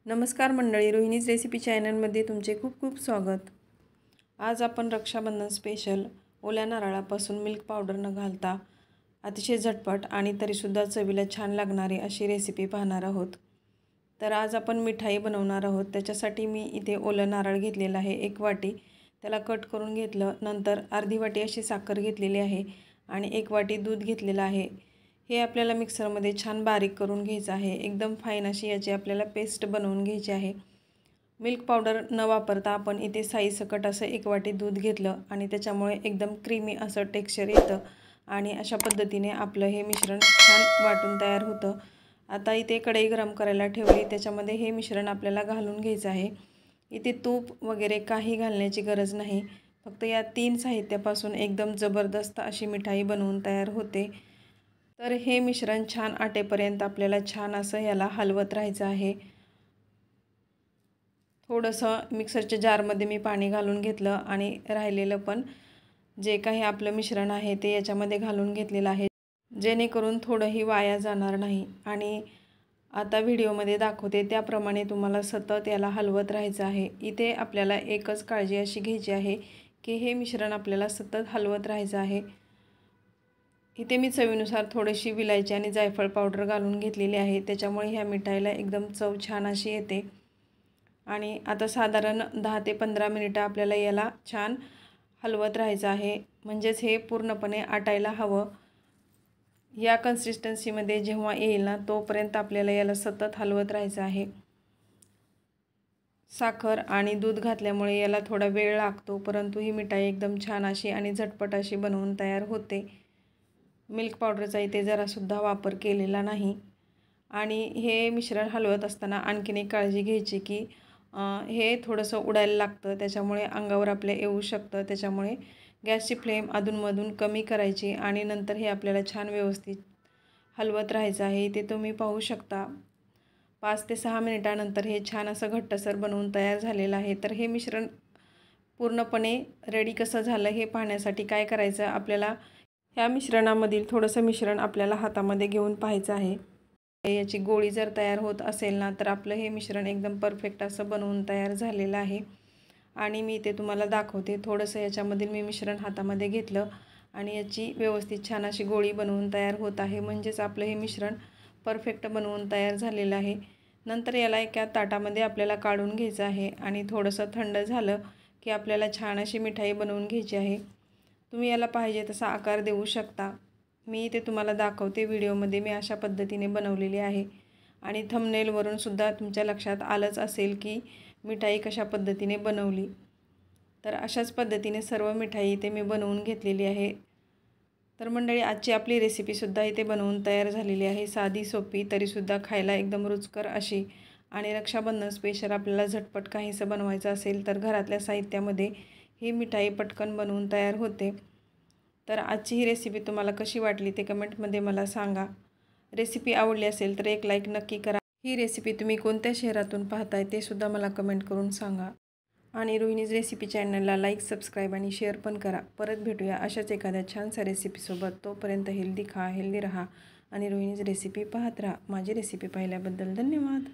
नमस्कार मंडळी, रोहिणीज रेसिपी चॅनलमध्ये तुमचे खूप खूप स्वागत। आज आपण रक्षाबंधन स्पेशल ओल्या नारळापासून मिल्क पावडर न घालता अतिशय झटपट आणि तरीसुद्धा चवीला छान लागणारी अशी रेसिपी पाहणार आहोत। तर आज आपण मिठाई बनवणार आहोत। त्याच्यासाठी मी इथे ओलं नारळ घेतलेला आहे 1 वाटी, त्याला कट करून घेतलं। नंतर अर्धी वाटी अशी साखर घेतलेली आहे आणि 1 वाटी दूध घेतलेलं आहे। हे आपल्याला मिक्सरमध्ये छान बारीक करून घ्यायचं आहे। एकदम फाईन अशी याची आपल्याला पेस्ट बनवून घ्यायची आहे। मिल्क पावडर न वापरता आपण इथे साईसकट असं 1 वाटी दूध घेतलं आणि त्याच्यामुळे एकदम क्रीमी असं टेक्स्चर येतं आणि अशा पद्धतीने आपलं हे मिश्रण छान वाटून तयार होतं। आता इथे कढई गरम करायला ठेवली, त्याच्यामध्ये हे मिश्रण आपल्याला घालून घ्यायचं आहे। इथे तूप वगैरे काही घालण्याची गरज नाही, फक्त या 3 साहित्यापासून एकदम जबरदस्त अशी मिठाई बनवून तयार होते। तर हे मिश्रण छान आटेपर्यंत आपल्याला छान असं याला हलवत राहायचं आहे। थोडंसं मिक्सरच्या जारमध्ये मी पाणी घालून घेतलं आणि राहिलेलं पण जे काही आपलं मिश्रण आहे ते याच्यामध्ये घालून घेतलेलं आहे, जेणेकरून थोडंही वाया जाणार नाही। आणि आता व्हिडिओमध्ये दाखवते त्याप्रमाणे तुम्हाला सतत याला हलवत राहायचं आहे। इथे आपल्याला एकच काळजी अशी घ्यायची आहे की हे मिश्रण आपल्याला सतत हलवत राहायचं आहे। इथे मी चवीनुसार थोडीशी विलायची आणि जायफळ पावडर घालून घेतलेली आहे, त्याच्यामुळे ह्या मिठाईला एकदम चव छान अशी येते। आणि आता साधारण 10 ते 15 मिनिटं आपल्याला याला छान हलवत राहायचं आहे, म्हणजेच हे पूर्णपणे आटायला हवं। या कन्सिस्टन्सीमध्ये जेव्हा येईल ना तोपर्यंत आपल्याला याला सतत हलवत राहायचं आहे। साखर आणि दूध घातल्यामुळे याला थोडा वेळ लागतो, परंतु ही मिठाई एकदम छान अशी आणि झटपट अशी बनवून तयार होते। मिल्क पावडरचा इथे जरासुद्धा वापर केलेला नाही। आणि हे मिश्रण हलवत असताना आणखीन एक काळजी घ्यायची की हे थोडंसं उडायला लागतं, त्याच्यामुळे अंगावर आपल्या येऊ शकतं। त्याच्यामुळे गॅसची फ्लेम अधूनमधून कमी करायची आणि नंतर हे आपल्याला छान व्यवस्थित हलवत राहायचं आहे। इथे तुम्ही पाहू शकता 5 ते 6 मिनिटानंतर हे छान असं घट्टसर बनवून तयार झालेलं आहे। तर हे मिश्रण पूर्णपणे रेडी कसं झालं हे पाहण्यासाठी काय करायचं, आपल्याला ह्या मिश्रणामधील थोडंसं मिश्रण आपल्याला हातामध्ये घेऊन पाहायचं आहे। याची गोळी जर तयार होत असेल ना तर आपलं हे मिश्रण एकदम परफेक्ट असं बनवून तयार झालेलं आहे। आणि मी ते तुम्हाला दाखवते। थोडंसं याच्यामधील मी मिश्रण हातामध्ये घेतलं आणि याची व्यवस्थित छान अशी गोळी बनवून तयार होत आहे, म्हणजेच आपलं हे मिश्रण परफेक्ट बनवून तयार झालेलं आहे। नंतर याला एका ताटामध्ये आपल्याला काढून घ्यायचं आहे आणि थोडंसं थंड झालं की आपल्याला छान अशी मिठाई बनवून घ्यायची आहे। तुम्ही याला पाहिजे तसा आकार देऊ शकता। मी ते तुम्हाला दाखवते व्हिडिओमध्ये मी अशा पद्धतीने बनवलेली आहे। आणि थंबनेलवरून सुद्धा तुमच्या लक्षात आलंच असेल की मिठाई कशा पद्धतीने बनवली। तर अशाच पद्धतीने सर्व मिठाई इथे मी बनवून घेतलेली आहे। तर मंडळी, आजची आपली रेसिपीसुद्धा इथे बनवून तयार झालेली आहे। साधी सोपी तरीसुद्धा खायला एकदम रुचकर अशी। आणि रक्षाबंधन स्पेशल आपल्याला झटपट काहीसं बनवायचं असेल तर घरातल्या साहित्यामध्ये ही मिठाई पटकन बनवून तयार होते। तर आजची ही रेसिपी तुम्हाला कशी वाटली ते कमेंटमध्ये मला सांगा। रेसिपी आवडली असेल तर एक लाईक नक्की करा। ही रेसिपी तुम्ही कोणत्या शहरातून पाहताय ते सुद्धा मला कमेंट करून सांगा। आणि रोहिणीज रेसिपी चॅनलला लाईक, सबस्क्राईब आणि शेअर पण करा। परत भेटूया अशाच एखाद्या छानशा रेसिपीसोबत। तोपर्यंत हेल्दी खा, हेल्दी राहा आणि रोहिणीज रेसिपी पाहत राहा। माझी रेसिपी पाहिल्याबद्दल धन्यवाद।